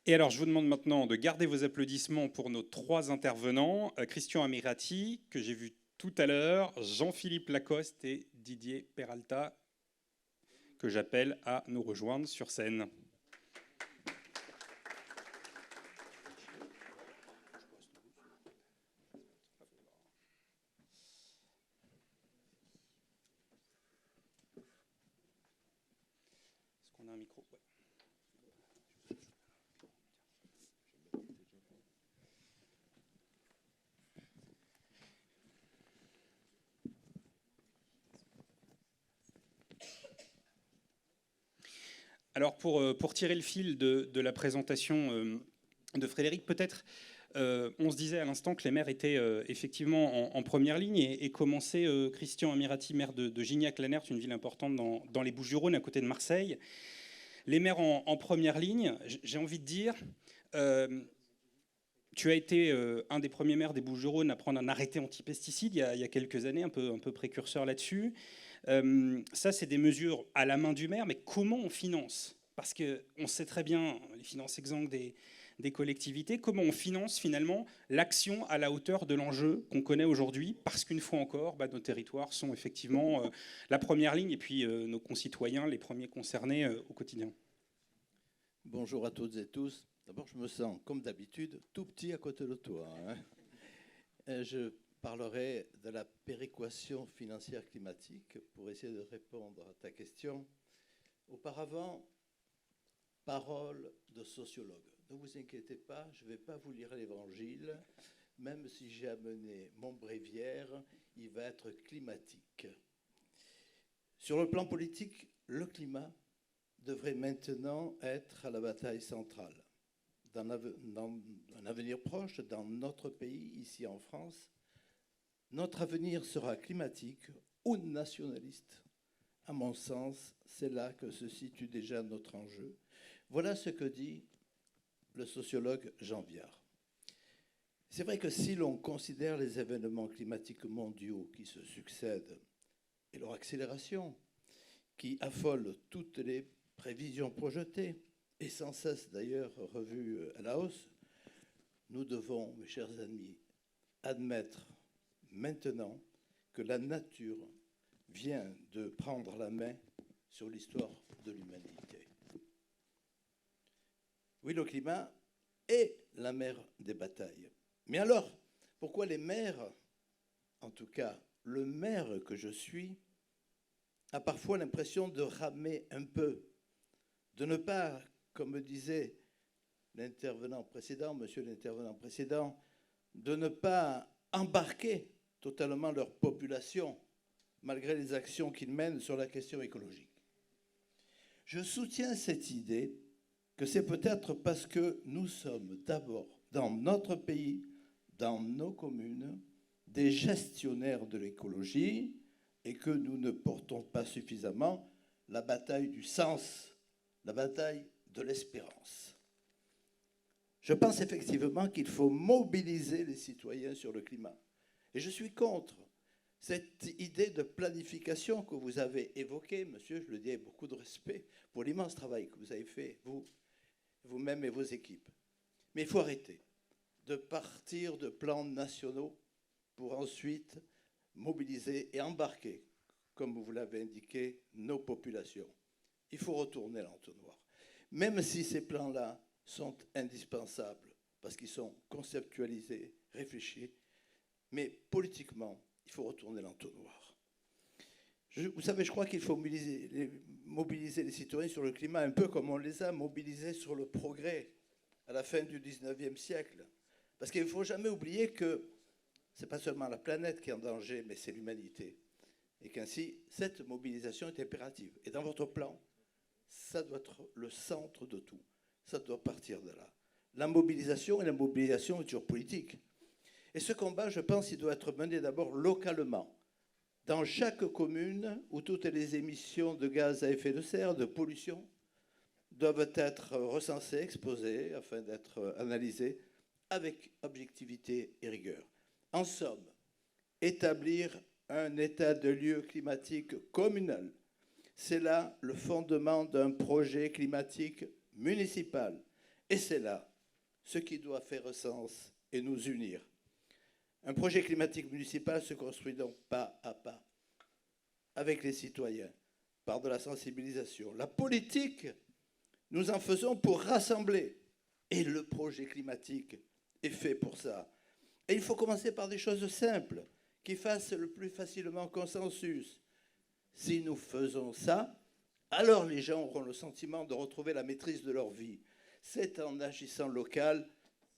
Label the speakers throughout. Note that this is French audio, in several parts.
Speaker 1: Et alors, je vous demande maintenant de garder vos applaudissements pour nos trois intervenants. Christian Amirati, que j'ai vu tout à l'heure, Jean-Philippe Lacoste et Didier Peralta, que j'appelle à nous rejoindre sur scène. Est-ce qu'on a un micro? Ouais. Alors pour tirer le fil de la présentation de Frédéric, peut-être on se disait à l'instant que les maires étaient effectivement en première ligne et commençait Christian Amirati, maire de Gignac-Lanert, une ville importante dans les Bouches-du-Rhône, à côté de Marseille. Les maires en première ligne, j'ai envie de dire, tu as été un des premiers maires des Bouches-du-Rhône à prendre un arrêté anti-pesticides il y a quelques années, un peu précurseur là-dessus. Ça, c'est des mesures à la main du maire, mais comment on finance? Parce qu'on sait très bien les finances exsangues des collectivités, comment on finance finalement l'action à la hauteur de l'enjeu qu'on connaît aujourd'hui, parce qu'une fois encore, nos territoires sont effectivement la première ligne et puis nos concitoyens les premiers concernés au quotidien.
Speaker 2: Bonjour à toutes et tous. D'abord, je me sens, comme d'habitude, tout petit à côté de toi. Je parlerai de la péréquation financière climatique pour essayer de répondre à ta question. Auparavant, parole de sociologue. Ne vous inquiétez pas, je ne vais pas vous lire l'évangile. Même si j'ai amené mon bréviaire, il va être climatique. Sur le plan politique, le climat devrait maintenant être à la bataille centrale. Dans un avenir proche, dans notre pays, ici en France, notre avenir sera climatique ou nationaliste. À mon sens, c'est là que se situe déjà notre enjeu. Voilà ce que dit le sociologue Jean Viard. C'est vrai que si l'on considère les événements climatiques mondiaux qui se succèdent et leur accélération, qui affole toutes les prévisions projetées, et sans cesse d'ailleurs revues à la hausse, nous devons, mes chers amis, admettre maintenant que la nature vient de prendre la main sur l'histoire de l'humanité. Oui, le climat est la mère des batailles. Mais alors, pourquoi les maires, en tout cas le maire que je suis, a parfois l'impression de ramer un peu, de ne pas, comme me disait l'intervenant précédent, monsieur l'intervenant précédent, de ne pas embarquer totalement leur population, malgré les actions qu'ils mènent sur la question écologique. Je soutiens cette idée que c'est peut-être parce que nous sommes d'abord, dans notre pays, dans nos communes, des gestionnaires de l'écologie et que nous ne portons pas suffisamment la bataille du sens, la bataille de l'espérance. Je pense effectivement qu'il faut mobiliser les citoyens sur le climat. Et je suis contre cette idée de planification que vous avez évoquée, monsieur, je le dis avec beaucoup de respect, pour l'immense travail que vous avez fait, vous-même et vos équipes. Mais il faut arrêter de partir de plans nationaux pour ensuite mobiliser et embarquer, comme vous l'avez indiqué, nos populations. Il faut retourner à l'entonnoir. Même si ces plans-là sont indispensables, parce qu'ils sont conceptualisés, réfléchis, mais politiquement, il faut retourner l'entonnoir. Vous savez, je crois qu'il faut mobiliser les citoyens sur le climat un peu comme on les a mobilisés sur le progrès à la fin du 19e siècle. Parce qu'il ne faut jamais oublier que ce n'est pas seulement la planète qui est en danger, mais c'est l'humanité. Et qu'ainsi, cette mobilisation est impérative. Et dans votre plan, ça doit être le centre de tout. Ça doit partir de là. La mobilisation est toujours politique. Et ce combat, je pense, il doit être mené d'abord localement. Dans chaque commune où toutes les émissions de gaz à effet de serre, de pollution, doivent être recensées, exposées, afin d'être analysées avec objectivité et rigueur. En somme, établir un état de lieu climatique communal, c'est là le fondement d'un projet climatique municipal. Et c'est là ce qui doit faire sens et nous unir. Un projet climatique municipal se construit donc pas à pas, avec les citoyens, par de la sensibilisation. La politique, nous en faisons pour rassembler. Et le projet climatique est fait pour ça. Et il faut commencer par des choses simples, qui fassent le plus facilement consensus. Si nous faisons ça, alors les gens auront le sentiment de retrouver la maîtrise de leur vie. C'est en agissant local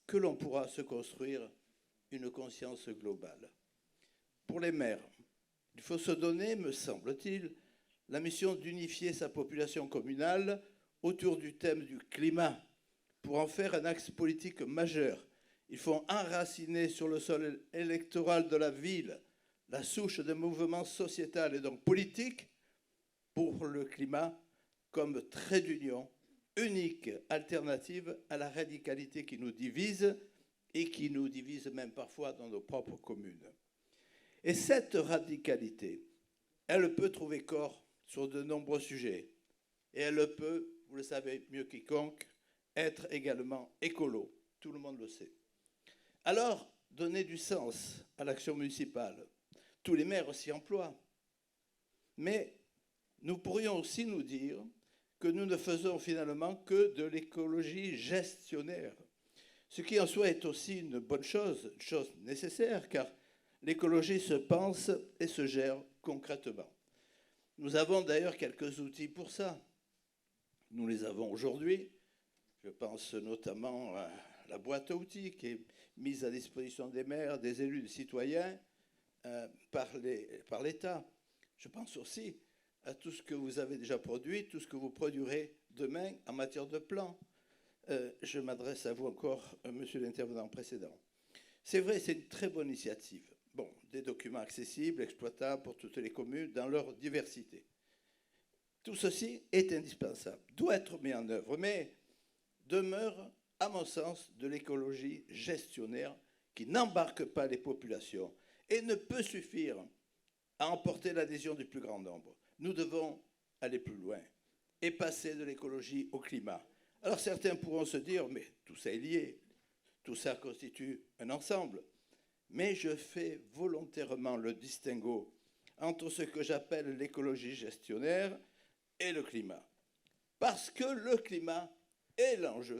Speaker 2: que l'on pourra se construire une conscience globale. Pour les maires, il faut se donner, me semble-t-il, la mission d'unifier sa population communale autour du thème du climat pour en faire un axe politique majeur. Il faut enraciner sur le sol électoral de la ville la souche d'un mouvement sociétal et donc politique pour le climat comme trait d'union, unique alternative à la radicalité qui nous divise et qui nous divise même parfois dans nos propres communes. Et cette radicalité, elle peut trouver corps sur de nombreux sujets. Et elle peut, vous le savez mieux quiconque, être également écolo. Tout le monde le sait. Alors, donner du sens à l'action municipale. Tous les maires s'y emploient. Mais nous pourrions aussi nous dire que nous ne faisons finalement que de l'écologie gestionnaire. Ce qui en soi est aussi une bonne chose, une chose nécessaire, car l'écologie se pense et se gère concrètement. Nous avons d'ailleurs quelques outils pour ça. Nous les avons aujourd'hui. Je pense notamment à la boîte à outils qui est mise à disposition des maires, des élus, des citoyens par l'État. Je pense aussi à tout ce que vous avez déjà produit, tout ce que vous produirez demain en matière de plan. Je m'adresse à vous encore, monsieur l'intervenant précédent. C'est vrai, c'est une très bonne initiative. Bon, des documents accessibles, exploitables pour toutes les communes dans leur diversité. Tout ceci est indispensable, doit être mis en œuvre, mais demeure, à mon sens, de l'écologie gestionnaire qui n'embarque pas les populations et ne peut suffire à emporter l'adhésion du plus grand nombre. Nous devons aller plus loin et passer de l'écologie au climat. Alors certains pourront se dire, mais tout ça est lié, tout ça constitue un ensemble. Mais je fais volontairement le distinguo entre ce que j'appelle l'écologie gestionnaire et le climat. Parce que le climat est l'enjeu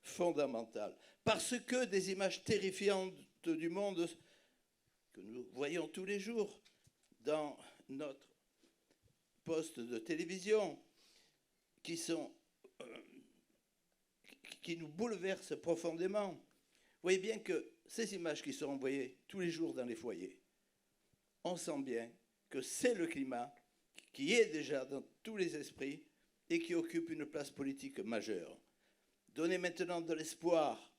Speaker 2: fondamental. Parce que des images terrifiantes du monde que nous voyons tous les jours dans notre poste de télévision, qui nous bouleversent profondément. Vous voyez bien que ces images qui sont envoyées tous les jours dans les foyers, on sent bien que c'est le climat qui est déjà dans tous les esprits et qui occupe une place politique majeure. Donner maintenant de l'espoir,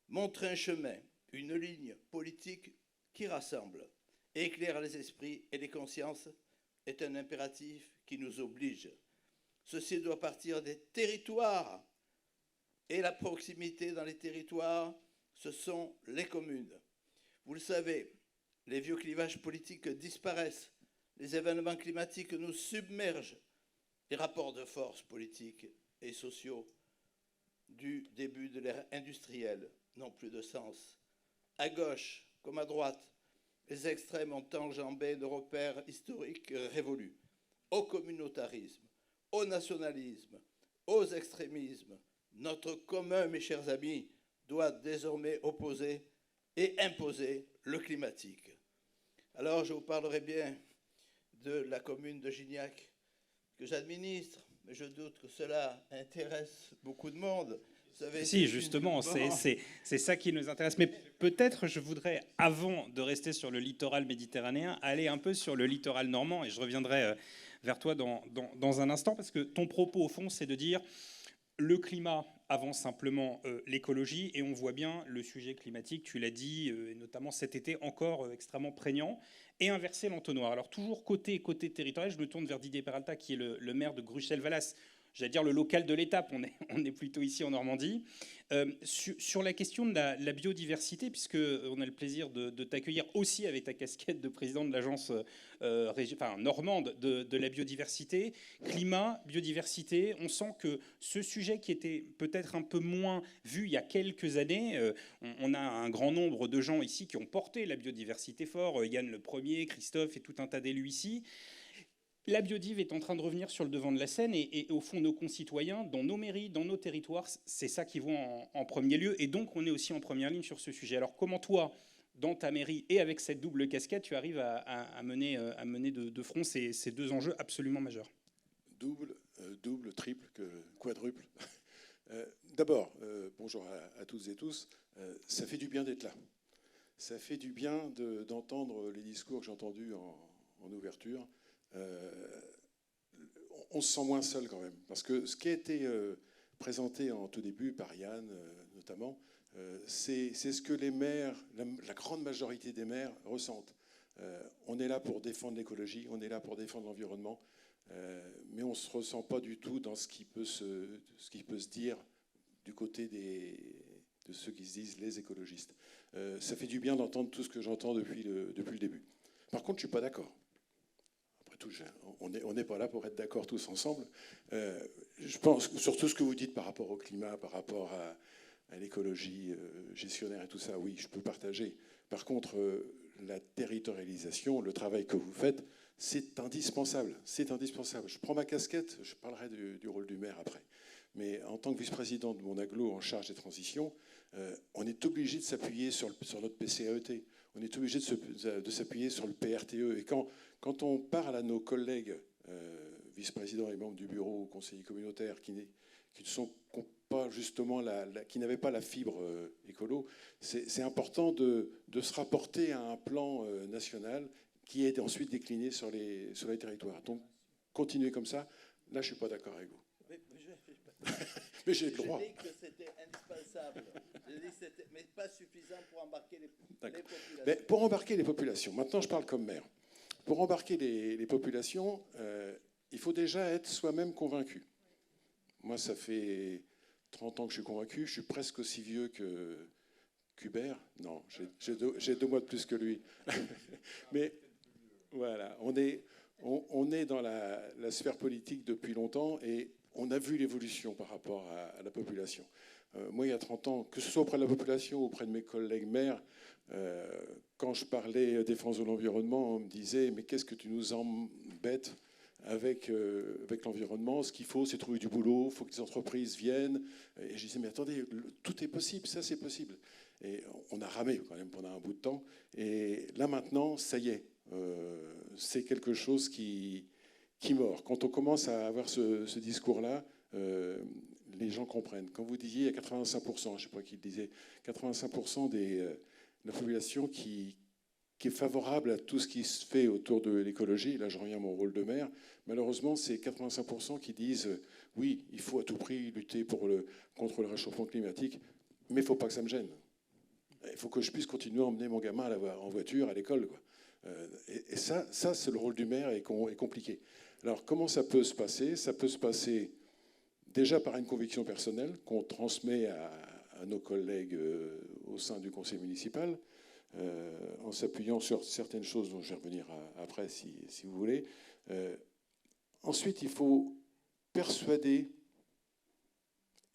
Speaker 2: montrer un chemin, une ligne politique qui rassemble, éclaire les esprits et les consciences est un impératif qui nous oblige. Ceci doit partir des territoires. Et la proximité dans les territoires, ce sont les communes. Vous le savez, les vieux clivages politiques disparaissent, les événements climatiques nous submergent, les rapports de force politiques et sociaux du début de l'ère industrielle n'ont plus de sens. À gauche comme à droite, les extrêmes ont enjambé nos repères historiques révolus, au communautarisme, au nationalisme, aux extrémismes. Notre commun, mes chers amis, doit désormais opposer et imposer le climatique. Alors, je vous parlerai bien de la commune de Gignac que j'administre, mais je doute que cela intéresse beaucoup de monde.
Speaker 1: Si, justement, c'est ça qui nous intéresse. Mais peut-être je voudrais, avant de rester sur le littoral méditerranéen, aller un peu sur le littoral normand, et je reviendrai vers toi dans un instant, parce que ton propos, au fond, c'est de dire le climat avant simplement l'écologie, et on voit bien le sujet climatique, tu l'as dit, et notamment cet été encore extrêmement prégnant, et inverser l'entonnoir. Alors toujours côté territorial, je me tourne vers Didier Peralta, qui est le maire de Gruchel-Vallas. j'allais dire le local de l'étape, on est plutôt ici en Normandie. Sur la question de la biodiversité, puisqu'on a le plaisir de t'accueillir aussi avec ta casquette de président de l'agence normande de la biodiversité, climat, biodiversité, on sent que ce sujet qui était peut-être un peu moins vu il y a quelques années, on a un grand nombre de gens ici qui ont porté la biodiversité fort, Yann le Premier, Christophe et tout un tas d'élus ici. La biodive est en train de revenir sur le devant de la scène et au fond, nos concitoyens, dans nos mairies, dans nos territoires, c'est ça qui vont en premier lieu. Et donc, on est aussi en première ligne sur ce sujet. Alors, comment toi, dans ta mairie et avec cette double casquette, tu arrives à mener de front ces deux enjeux absolument majeurs?
Speaker 3: Double, triple, quadruple. D'abord, bonjour à toutes et tous. Ça fait du bien d'être là. Ça fait du bien d'entendre les discours que j'ai entendus en ouverture. On se sent moins seul quand même, parce que ce qui a été présenté en tout début par Yann notamment, c'est ce que les maires, la grande majorité des maires ressentent. On est là pour défendre l'écologie, on est là pour défendre l'environnement, mais on ne se ressent pas du tout dans ce qui peut se dire du côté de ceux qui se disent les écologistes. Ça fait du bien d'entendre tout ce que j'entends depuis le début. Par contre, je ne suis pas d'accord. On n'est pas là pour être d'accord tous ensemble. Je pense sur tout ce que vous dites par rapport au climat, par rapport à l'écologie gestionnaire et tout ça, oui, je peux partager. Par contre, la territorialisation, le travail que vous faites, c'est indispensable. C'est indispensable. Je prends ma casquette, je parlerai du rôle du maire après. Mais en tant que vice-président de mon agglo en charge des transitions, on est obligé de s'appuyer sur notre PCAET. On est obligé de s'appuyer sur le PRTE. Et quand on parle à nos collègues vice-présidents et membres du bureau, conseillers communautaires, qui ne sont pas justement qui n'avaient pas la fibre écolo, c'est important de se rapporter à un plan national qui est ensuite décliné sur les territoires. Donc, continuez comme ça. Là, je ne suis pas d'accord avec vous. Mais j'ai le droit.
Speaker 2: Je dis que c'était indispensable. Je dis que c'était, mais pas suffisant pour embarquer les populations.
Speaker 3: Mais pour embarquer les populations, maintenant je parle comme maire. Pour embarquer les populations, il faut déjà être soi-même convaincu. Moi, ça fait 30 ans que je suis convaincu. Je suis presque aussi vieux qu'Hubert. Non, j'ai 2 mois de plus que lui. Mais voilà, on est dans la sphère politique depuis longtemps et on a vu l'évolution par rapport à la population. Moi, il y a 30 ans, que ce soit auprès de la population ou auprès de mes collègues maires, quand je parlais défense de l'environnement, on me disait « mais qu'est-ce que tu nous embêtes avec l'environnement? Ce qu'il faut, c'est trouver du boulot, il faut que les entreprises viennent. » Et je disais « mais attendez, tout est possible, ça c'est possible. » Et on a ramé quand même pendant un bout de temps. Et là maintenant, ça y est, c'est quelque chose qui mord. Quand on commence à avoir ce discours-là, les gens comprennent. Quand vous disiez, il y a 85%, je ne sais pas qui le disait, 85% de la population qui est favorable à tout ce qui se fait autour de l'écologie. Là, je reviens à mon rôle de maire. Malheureusement, c'est 85% qui disent, oui, il faut à tout prix lutter contre le réchauffement climatique, mais il ne faut pas que ça me gêne. Il faut que je puisse continuer à emmener mon gamin en voiture à l'école, quoi. Et ça c'est le rôle du maire est compliqué. Alors, comment ça peut se passer? Ça peut se passer déjà par une conviction personnelle qu'on transmet à nos collègues au sein du conseil municipal, en s'appuyant sur certaines choses dont je vais revenir après, si vous voulez. Ensuite, il faut persuader,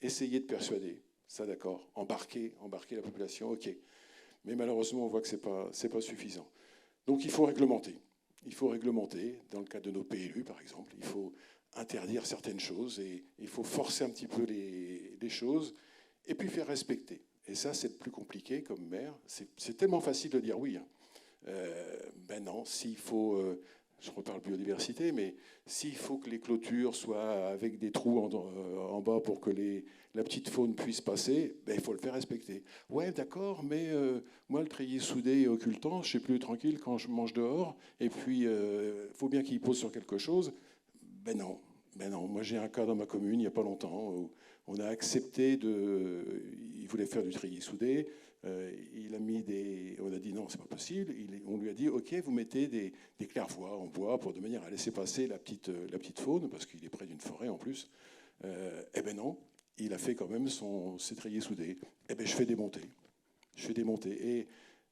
Speaker 3: essayer de persuader, ça d'accord, embarquer la population, ok. Mais malheureusement, on voit que c'est pas suffisant. Donc il faut réglementer. Il faut réglementer, dans le cadre de nos PLU par exemple, il faut interdire certaines choses et il faut forcer un petit peu les choses et puis faire respecter. Et ça, c'est le plus compliqué comme maire. C'est tellement facile de dire oui. Ben non, s'il faut, je reparle biodiversité, mais s'il faut que les clôtures soient avec des trous en bas pour que la petite faune puisse passer, ben il faut le faire respecter. Ouais, d'accord, mais moi, le treillis soudé et occultant, je ne suis plus tranquille quand je mange dehors, et puis il faut bien qu'il pose sur quelque chose. Ben non. Moi, j'ai un cas dans ma commune, il n'y a pas longtemps, où on a accepté il voulait faire du treillis soudé, il a mis on a dit non, c'est pas possible. On lui a dit ok, vous mettez des claires-voies en bois de manière à laisser passer la petite faune, parce qu'il est près d'une forêt en plus. Eh ben non, il a fait quand même ses treillis soudés. Eh ben je fais démonter. Je fais démonter. Et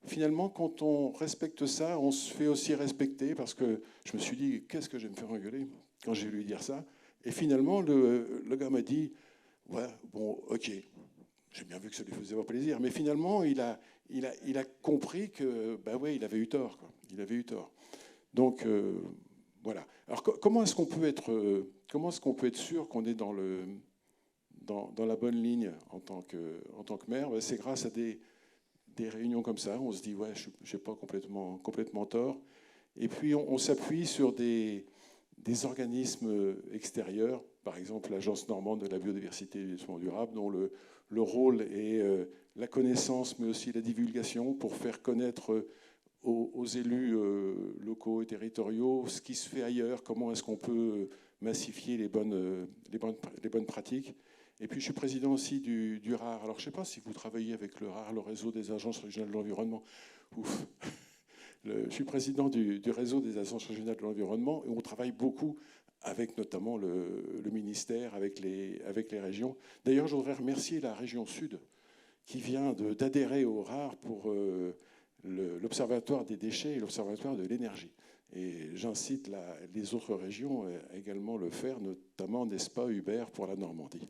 Speaker 3: finalement, quand on respecte ça, on se fait aussi respecter, parce que je me suis dit, qu'est-ce que je vais me faire engueuler quand j'ai lui dire ça. Et finalement, le gars m'a dit, ouais, bon, ok, j'ai bien vu que ça lui faisait pas plaisir, mais finalement, il a compris que, ben ouais, il avait eu tort, quoi. Il avait eu tort. Donc, voilà. Alors, comment est-ce qu'on peut être sûr qu'on est dans la bonne ligne en tant que maire? Ben, c'est grâce à des réunions comme ça. On se dit, ouais, je n'ai pas complètement tort. Et puis, on s'appuie sur des organismes extérieurs, par exemple l'Agence normande de la biodiversité et du développement durable, dont le rôle est la connaissance, mais aussi la divulgation, pour faire connaître aux élus locaux et territoriaux ce qui se fait ailleurs, comment est-ce qu'on peut massifier les bonnes pratiques. Et puis je suis président aussi du RAR. Alors je ne sais pas si vous travaillez avec le RAR, le réseau des agences régionales de l'environnement. Ouf. Je suis président du réseau des agences régionales de l'environnement, et on travaille beaucoup avec notamment le ministère, avec les régions. D'ailleurs, je voudrais remercier la région Sud qui vient d'adhérer au RAR pour l'Observatoire des déchets et l'Observatoire de l'énergie. Et j'incite les autres régions à également le faire, notamment, n'est-ce pas, Hubert, pour la Normandie.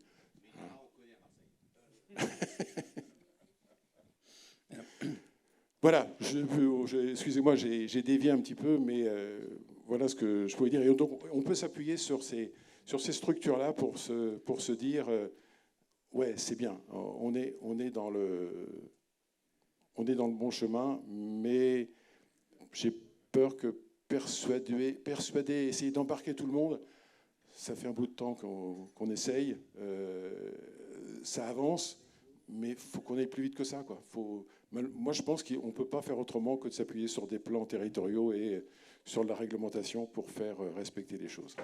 Speaker 3: Voilà, excusez-moi, j'ai dévié un petit peu, mais voilà ce que je pouvais dire. Et donc, on peut s'appuyer sur ces structures-là pour se dire, ouais, c'est bien, on est dans le bon chemin, mais j'ai peur que persuader, essayer d'embarquer tout le monde, ça fait un bout de temps qu'on essaye, ça avance, mais il faut qu'on aille plus vite que ça, quoi. Moi, je pense qu'on ne peut pas faire autrement que de s'appuyer sur des plans territoriaux et sur de la réglementation pour faire respecter les choses.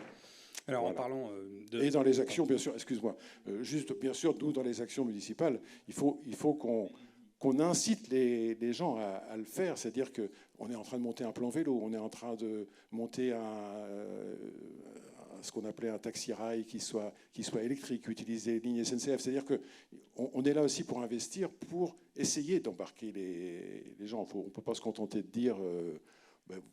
Speaker 1: Alors,
Speaker 3: voilà.
Speaker 1: En parlant de...
Speaker 3: Et dans les actions, bien sûr, excuse-moi, juste, bien sûr, nous, dans les actions municipales, il faut qu'on incite les gens à le faire. C'est-à-dire qu'on est en train de monter un plan vélo, on est en train de monter ce qu'on appelait un taxi-rail qui soit électrique, utiliser les lignes SNCF. C'est-à-dire qu'on est là aussi pour investir, pour essayer d'embarquer les gens. On ne peut pas se contenter de dire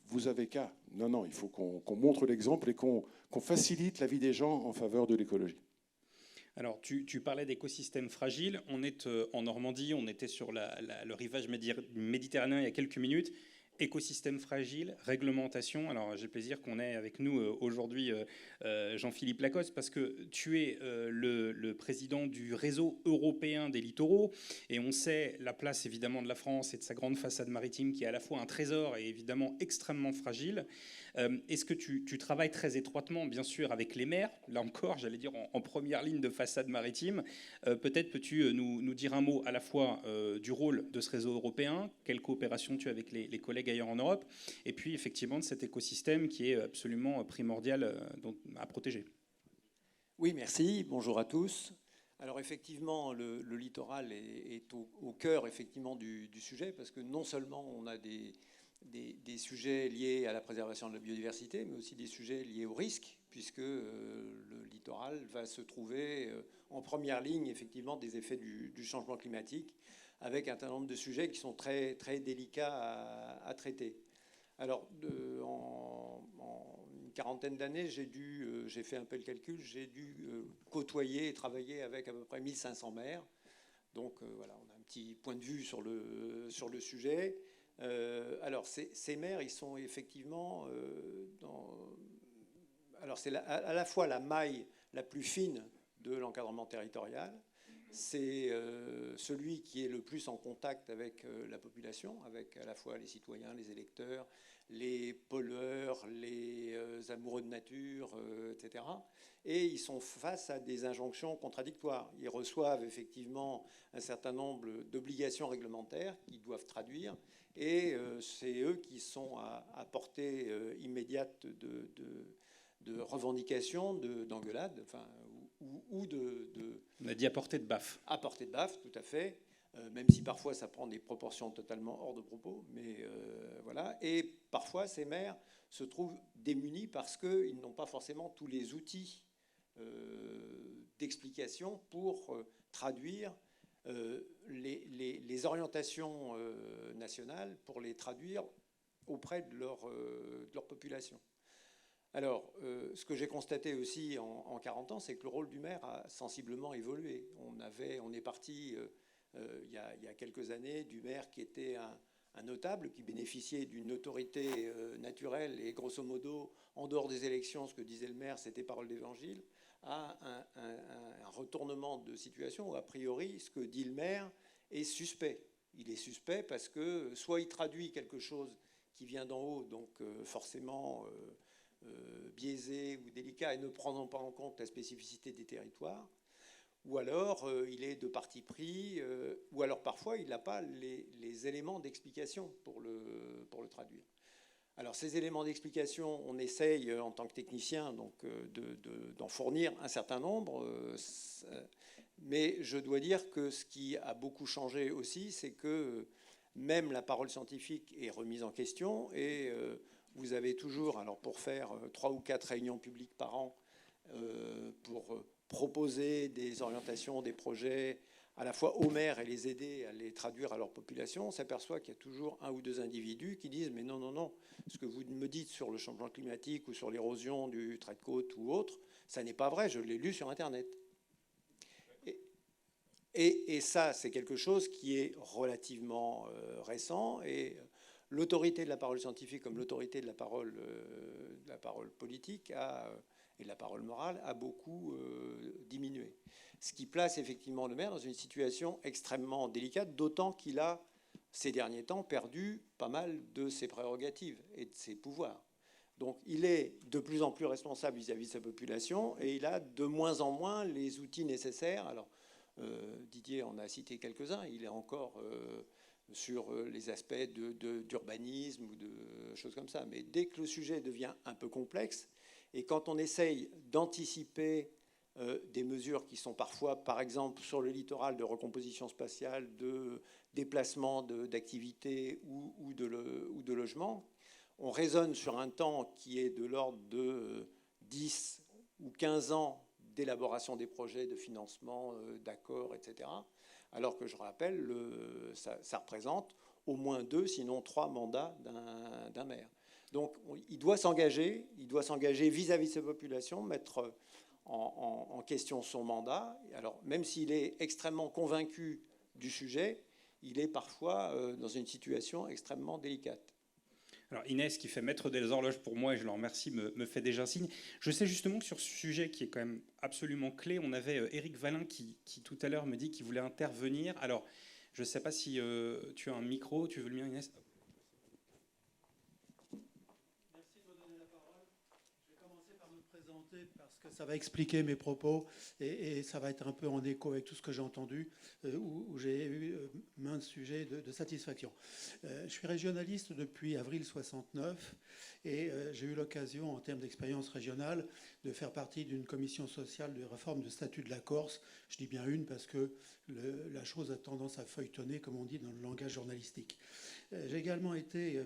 Speaker 3: vous avez qu'à. Non, il faut qu'on montre l'exemple et qu'on facilite la vie des gens en faveur de l'écologie.
Speaker 1: Alors, tu parlais d'écosystèmes fragiles. On est en Normandie, on était sur le rivage méditerranéen il y a quelques minutes. Écosystème fragile, réglementation. Alors, j'ai le plaisir qu'on ait avec nous aujourd'hui Jean-Philippe Lacoste, parce que tu es le président du réseau européen des littoraux, et on sait la place évidemment de la France et de sa grande façade maritime qui est à la fois un trésor et évidemment extrêmement fragile. Est-ce que tu travailles très étroitement, bien sûr, avec les maires, là encore, j'allais dire en première ligne de façade maritime. Peut-être peux-tu nous dire un mot à la fois du rôle de ce réseau européen, quelle coopération tu as avec les collègues ailleurs en Europe, et puis effectivement de cet écosystème qui est absolument primordial à protéger.
Speaker 4: Oui, merci. Bonjour à tous. Alors effectivement, le littoral est au cœur effectivement du sujet, parce que non seulement on a des sujets liés à la préservation de la biodiversité, mais aussi des sujets liés au risque, puisque le littoral va se trouver en première ligne effectivement des effets du changement climatique, avec un certain nombre de sujets qui sont très, très délicats à traiter. Alors, en une quarantaine d'années, j'ai fait un peu le calcul, j'ai dû côtoyer et travailler avec à peu près 1500 maires. Donc voilà, on a un petit point de vue sur le sujet. Alors, ces maires, ils sont effectivement alors, c'est à la fois la maille la plus fine de l'encadrement territorial. C'est celui qui est le plus en contact avec la population, avec à la fois les citoyens, les électeurs, les pollueurs, les amoureux de nature, etc. Et ils sont face à des injonctions contradictoires. Ils reçoivent effectivement un certain nombre d'obligations réglementaires qu'ils doivent traduire, et c'est eux qui sont à portée immédiate de revendications, d'engueulades, enfin, ou
Speaker 1: On a dit à portée de baffe.
Speaker 4: À portée de baffe, tout à fait, même si parfois ça prend des proportions totalement hors de propos, mais voilà. Et parfois, ces maires se trouvent démunis parce qu'ils n'ont pas forcément tous les outils d'explication pour traduire les orientations nationales, pour les traduire auprès de leur population. Alors, ce que j'ai constaté aussi en 40 ans, c'est que le rôle du maire a sensiblement évolué. On est parti, il y a quelques années, du maire qui était un notable, qui bénéficiait d'une autorité naturelle et grosso modo, en dehors des élections, ce que disait le maire, c'était parole d'évangile, à un retournement de situation où, a priori, ce que dit le maire est suspect. Il est suspect parce que soit il traduit quelque chose qui vient d'en haut, donc forcément biaisé ou délicat et ne prenant pas en compte la spécificité des territoires, ou alors il est de parti pris, ou alors parfois il n'a pas les éléments d'explication pour le traduire. Alors ces éléments d'explication, on essaye en tant que technicien donc, d'en fournir un certain nombre, mais je dois dire que ce qui a beaucoup changé aussi, c'est que même la parole scientifique est remise en question et vous avez toujours, alors pour faire 3 ou 4 réunions publiques par an, pour proposer des orientations, des projets, à la fois aux maires et les aider à les traduire à leur population, on s'aperçoit qu'il y a toujours 1 ou 2 individus qui disent « mais non, non, non, ce que vous me dites sur le changement climatique ou sur l'érosion du trait de côte ou autre, ça n'est pas vrai, je l'ai lu sur Internet ». Et ça, c'est quelque chose qui est relativement récent et l'autorité de la parole scientifique comme l'autorité de la parole politique et de la parole morale a beaucoup diminué. Ce qui place effectivement le maire dans une situation extrêmement délicate, d'autant qu'il a, ces derniers temps, perdu pas mal de ses prérogatives et de ses pouvoirs. Donc il est de plus en plus responsable vis-à-vis de sa population et il a de moins en moins les outils nécessaires. Alors Didier en a cité quelques-uns, il est encore sur les aspects d'urbanisme ou de choses comme ça. Mais dès que le sujet devient un peu complexe, et quand on essaye d'anticiper des mesures qui sont parfois, par exemple, sur le littoral, de recomposition spatiale, de déplacement d'activités ou de logement, on raisonne sur un temps qui est de l'ordre de 10 ou 15 ans d'élaboration des projets, de financement, d'accords, etc. Alors que je rappelle, ça représente au moins 2, sinon 3 mandats d'un maire. Donc il doit s'engager vis-à-vis de sa population, mettre en question son mandat. Alors même s'il est extrêmement convaincu du sujet, il est parfois dans une situation extrêmement délicate.
Speaker 1: Alors Inès, qui fait maître des horloges pour moi, et je l'en remercie, me fait déjà signe. Je sais justement que sur ce sujet qui est quand même absolument clé, on avait Éric Valin qui tout à l'heure me dit qu'il voulait intervenir. Alors, je ne sais pas si tu as un micro, tu veux le mien, Inès?
Speaker 5: Merci de me donner la parole. Je vais commencer par me présenter parce que ça va expliquer mes propos et ça va être un peu en écho avec tout ce que j'ai entendu, où j'ai eu maintes sujets de satisfaction. Je suis régionaliste depuis avril 69 et j'ai eu l'occasion, en termes d'expérience régionale, de faire partie d'une commission sociale de réforme de statut de la Corse. Je dis bien une parce que la chose a tendance à feuilletonner, comme on dit dans le langage journalistique. J'ai également été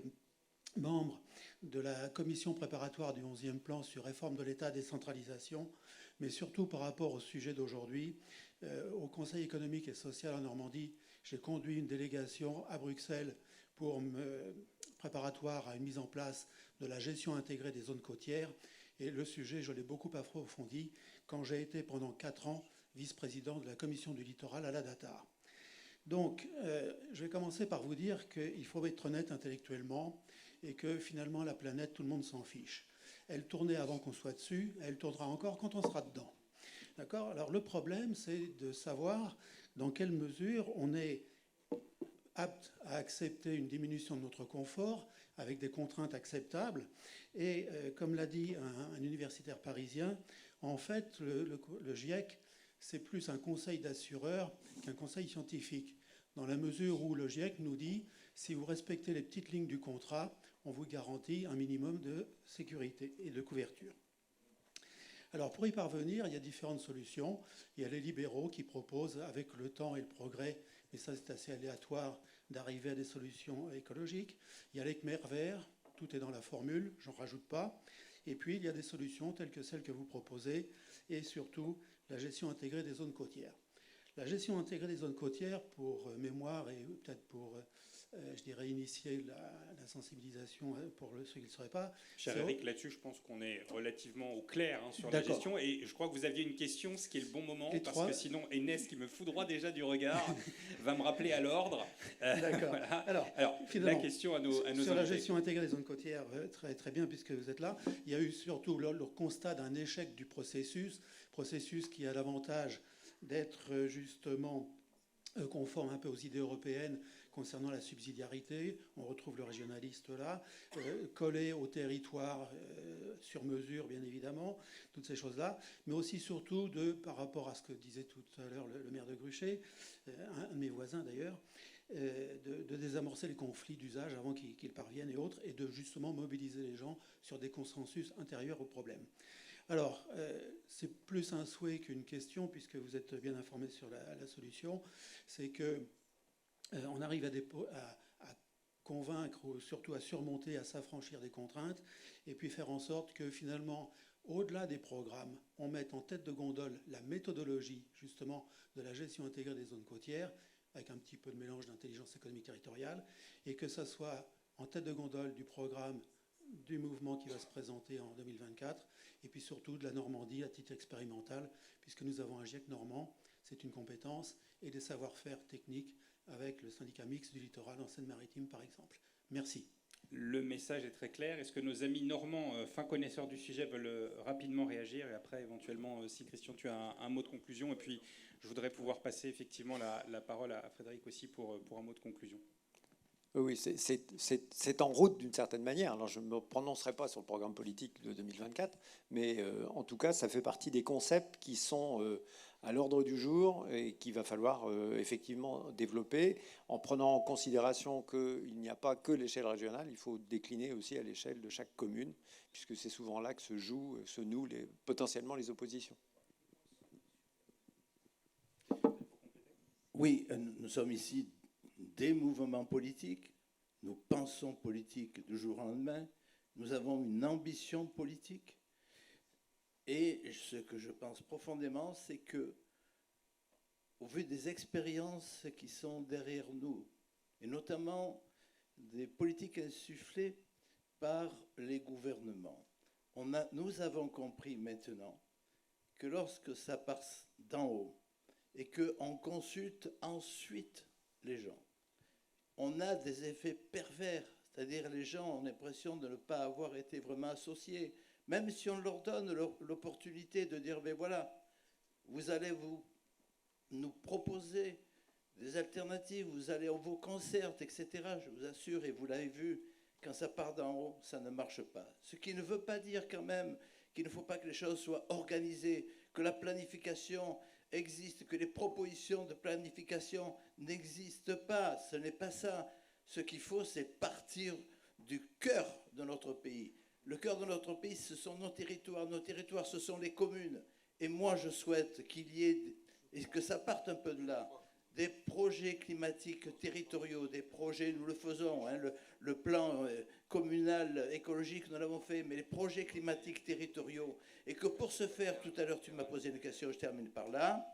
Speaker 5: membre de la commission préparatoire du 11e plan sur réforme de l'État, décentralisation, mais surtout par rapport au sujet d'aujourd'hui, au Conseil économique et social en Normandie, j'ai conduit une délégation à Bruxelles préparatoire à une mise en place de la gestion intégrée des zones côtières. Et le sujet, je l'ai beaucoup approfondi quand j'ai été pendant 4 ans vice-président de la commission du littoral à la DATAR. Donc, je vais commencer par vous dire qu'il faut être honnête intellectuellement et que finalement, la planète, tout le monde s'en fiche. Elle tournait avant qu'on soit dessus, elle tournera encore quand on sera dedans. D'accord ? Alors, le problème, c'est de savoir dans quelle mesure on est apte à accepter une diminution de notre confort avec des contraintes acceptables. Et comme l'a dit un universitaire parisien, en fait, le GIEC, c'est plus un conseil d'assureurs qu'un conseil scientifique, dans la mesure où le GIEC nous dit, si vous respectez les petites lignes du contrat, on vous garantit un minimum de sécurité et de couverture. Alors pour y parvenir, il y a différentes solutions. Il y a les libéraux qui proposent, avec le temps et le progrès, mais ça c'est assez aléatoire, d'arriver à des solutions écologiques. Il y a les Khmers verts, tout est dans la formule, j'en rajoute pas. Et puis il y a des solutions telles que celles que vous proposez, et surtout la gestion intégrée des zones côtières. La gestion intégrée des zones côtières, pour mémoire et peut-être pour, je dirais, initier la sensibilisation pour ceux qui ne le sauraient pas.
Speaker 1: Cher Eric, là-dessus, je pense qu'on est relativement au clair sur la gestion. Et je crois que vous aviez une question, ce qui est le bon moment, parce que sinon, Inès, qui me foudroie déjà du regard, va me rappeler à l'ordre.
Speaker 5: D'accord.
Speaker 1: Voilà.
Speaker 5: Alors
Speaker 1: la question à nos
Speaker 5: sur
Speaker 1: invités.
Speaker 5: la gestion intégrée des zones côtières, très, très bien, puisque vous êtes là. Il y a eu surtout le constat d'un échec du processus qui a l'avantage d'être justement conforme un peu aux idées européennes concernant la subsidiarité. On retrouve le régionaliste là, collé au territoire sur mesure, bien évidemment, toutes ces choses-là, mais aussi surtout par rapport à ce que disait tout à l'heure le maire de Gruchet, un de mes voisins d'ailleurs, de désamorcer les conflits d'usage avant qu'ils parviennent et autres, et de justement mobiliser les gens sur des consensus intérieurs au problème. Alors, c'est plus un souhait qu'une question, puisque vous êtes bien informé sur la solution. C'est qu'on arrive à convaincre, ou surtout à surmonter, à s'affranchir des contraintes, et puis faire en sorte que finalement, au-delà des programmes, on mette en tête de gondole la méthodologie, justement, de la gestion intégrée des zones côtières, avec un petit peu de mélange d'intelligence économique territoriale, et que ça soit en tête de gondole du programme du mouvement qui va se présenter en 2024, et puis surtout de la Normandie à titre expérimental, puisque nous avons un GIEC normand, c'est une compétence, et des savoir-faire techniques avec le syndicat mixte du littoral en Seine-Maritime, par exemple. Merci.
Speaker 1: Le message est très clair. Est-ce que nos amis normands, fins connaisseurs du sujet, veulent rapidement réagir? Et après, éventuellement, si Christian, tu as un mot de conclusion. Et puis, je voudrais pouvoir passer effectivement la parole à Frédéric aussi pour un mot de conclusion.
Speaker 4: Oui, c'est en route d'une certaine manière. Alors, je ne me prononcerai pas sur le programme politique de 2024, mais en tout cas, ça fait partie des concepts qui sont à l'ordre du jour et qu'il va falloir effectivement développer en prenant en considération qu'il n'y a pas que l'échelle régionale, il faut décliner aussi à l'échelle de chaque commune, puisque c'est souvent là que se nouent potentiellement les oppositions.
Speaker 2: Oui, nous sommes ici des mouvements politiques, nous pensons politique du jour au lendemain, nous avons une ambition politique, et ce que je pense profondément, c'est que, au vu des expériences qui sont derrière nous, et notamment des politiques insufflées par les gouvernements, nous avons compris maintenant que lorsque ça passe d'en haut et qu'on consulte ensuite les gens, on a des effets pervers, c'est-à-dire les gens ont l'impression de ne pas avoir été vraiment associés, même si on leur donne l'opportunité de dire, ben voilà, vous allez nous proposer des alternatives, on vous concerte, etc. Je vous assure, et vous l'avez vu, quand ça part d'en haut, ça ne marche pas. Ce qui ne veut pas dire quand même qu'il ne faut pas que les choses soient organisées, que la planification existe, que les propositions de planification n'existent pas. Ce n'est pas ça. Ce qu'il faut, c'est partir du cœur de notre pays. Le cœur de notre pays, ce sont nos territoires. Nos territoires, ce sont les communes. Et moi, je souhaite qu'il y ait, et que ça parte un peu de là, des projets climatiques territoriaux, des projets, nous le faisons, hein, le plan communal écologique, nous l'avons fait, mais les projets climatiques territoriaux, et que pour ce faire, tout à l'heure tu m'as posé une question, je termine par là,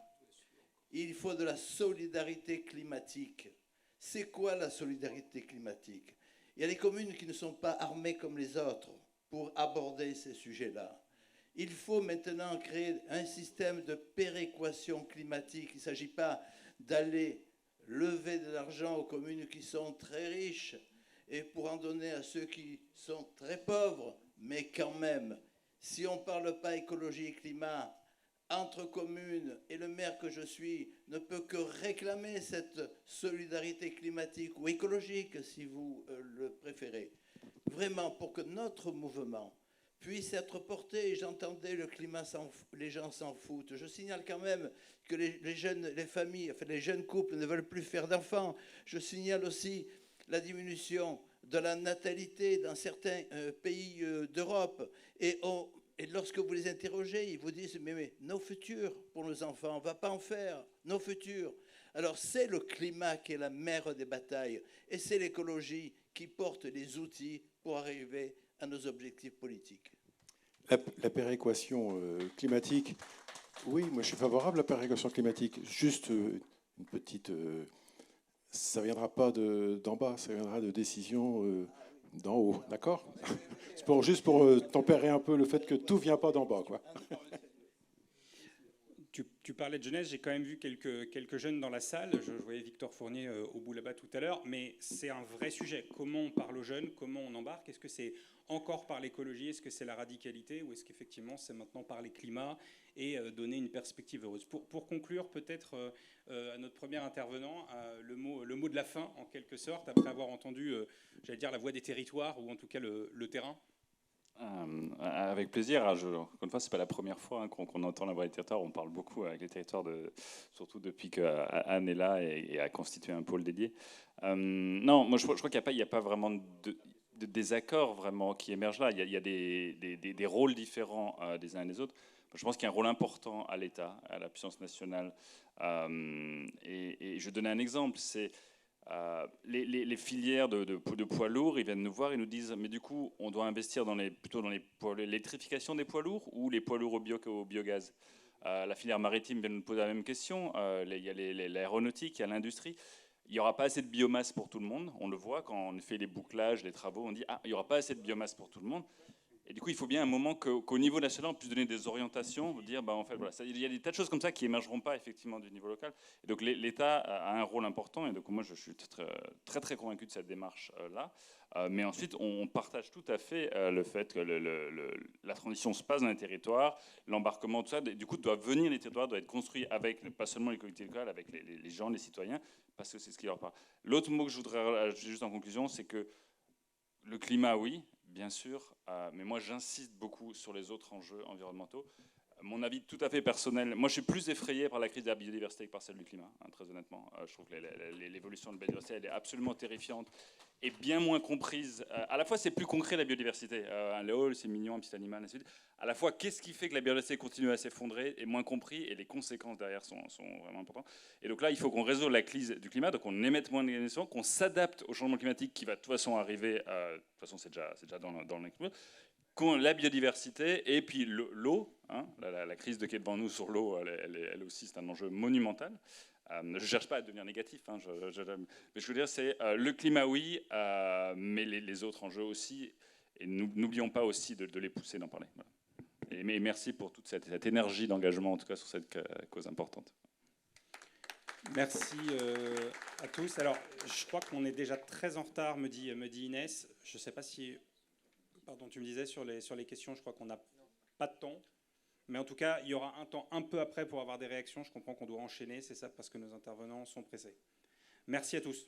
Speaker 2: il faut de la solidarité climatique. C'est quoi la solidarité climatique? Il y a des communes qui ne sont pas armées comme les autres pour aborder ces sujets-là. Il faut maintenant créer un système de péréquation climatique. Il ne s'agit pas d'aller lever de l'argent aux communes qui sont très riches et pour en donner à ceux qui sont très pauvres. Mais quand même, si on ne parle pas écologie et climat entre communes, et le maire que je suis ne peut que réclamer cette solidarité climatique ou écologique, si vous le préférez, vraiment pour que notre mouvement puisse être porté. J'entendais le climat, les gens s'en foutent. Je signale quand même que les jeunes, les familles, enfin les jeunes couples ne veulent plus faire d'enfants. Je signale aussi la diminution de la natalité dans certains pays d'Europe. Et lorsque vous les interrogez, ils vous disent mais nos futurs pour nos enfants, on ne va pas en faire, nos futurs. Alors c'est le climat qui est la mère des batailles et c'est l'écologie qui porte les outils pour arriver à nos objectifs politiques.
Speaker 3: La péréquation climatique, Oui, moi je suis favorable à la péréquation climatique. Juste une petite... ça ne viendra pas d'en bas, ça viendra de décisions d'en haut, d'accord? C'est juste pour tempérer un peu le fait que tout ne vient pas d'en bas, quoi.
Speaker 1: Tu parlais de jeunesse, j'ai quand même vu quelques jeunes dans la salle. Je voyais Victor Fournier au bout là-bas tout à l'heure, mais c'est un vrai sujet. Comment on parle aux jeunes, comment on embarque? Est-ce que c'est encore par l'écologie? Est-ce que c'est la radicalité? Ou est-ce qu'effectivement c'est maintenant par les climats et donner une perspective heureuse? Pour conclure, peut-être à notre premier intervenant, le mot de la fin, en quelque sorte, après avoir entendu, j'allais dire, la voix des territoires, ou en tout cas le terrain.
Speaker 6: Avec plaisir. Encore une fois, c'est pas la première fois qu'on entend la voix des territoires. On parle beaucoup avec les territoires, surtout depuis qu'Anne est là et a constitué un pôle dédié. Non, moi je crois qu'il n'y a pas vraiment de désaccord vraiment qui émerge là. Il y a des rôles différents des uns et des autres. Je pense qu'il y a un rôle important à l'État, à la puissance nationale. Et je vais donner un exemple. C'est les filières de poids lourds, ils viennent nous voir et nous disent mais du coup on doit investir plutôt dans l'électrification des poids lourds ou les poids lourds au biogaz. La filière maritime vient nous poser la même question. Il y a l'aéronautique, il y a l'industrie. Il n'y aura pas assez de biomasse pour tout le monde. On le voit quand on fait les bouclages, les travaux, on dit il n'y aura pas assez de biomasse pour tout le monde. Et du coup, il faut bien un moment qu'au niveau national, on puisse donner des orientations, dire, en fait, voilà, il y a des tas de choses comme ça qui émergeront pas effectivement du niveau local. Et donc l'État a un rôle important. Et donc moi, je suis très très convaincu de cette démarche là. Mais ensuite, on partage tout à fait le fait que la transition se passe dans les territoires, l'embarquement, tout ça. Du coup, doit venir les territoires, doit être construit avec pas seulement les collectivités locales, avec les gens, les citoyens, parce que c'est ce qui leur parle. L'autre mot que je voudrais ajouter juste en conclusion, c'est que le climat, oui, bien sûr, mais moi j'insiste beaucoup sur les autres enjeux environnementaux. Mon avis tout à fait personnel, moi je suis plus effrayé par la crise de la biodiversité que par celle du climat, très honnêtement. Je trouve que l'évolution de la biodiversité, elle est absolument terrifiante et bien moins comprise. À la fois c'est plus concret la biodiversité, un léol c'est mignon, un petit animal, ainsi de suite. À la fois qu'est-ce qui fait que la biodiversité continue à s'effondrer est moins compris et les conséquences derrière sont vraiment importantes. Et donc là il faut qu'on résolve la crise du climat, donc on émette moins de gaz à effet de serre, qu'on s'adapte au changement climatique qui va de toute façon arriver, de toute façon c'est déjà dans l'explosion, la biodiversité et puis l'eau, hein, la crise qui est devant nous sur l'eau, elle aussi c'est un enjeu monumental. Je ne cherche pas à devenir négatif, hein, mais je veux dire c'est le climat oui, mais les autres enjeux aussi, et n'oublions pas aussi de les pousser, d'en parler. Voilà. Mais merci pour toute cette énergie d'engagement en tout cas sur cette cause importante.
Speaker 1: Merci à tous. Alors je crois qu'on est déjà très en retard, me dit Inès. Je ne sais pas si... Pardon, tu me disais sur les questions, je crois qu'on n'a pas de temps. Mais en tout cas, il y aura un temps un peu après pour avoir des réactions. Je comprends qu'on doit enchaîner, c'est ça, parce que nos intervenants sont pressés. Merci à tous.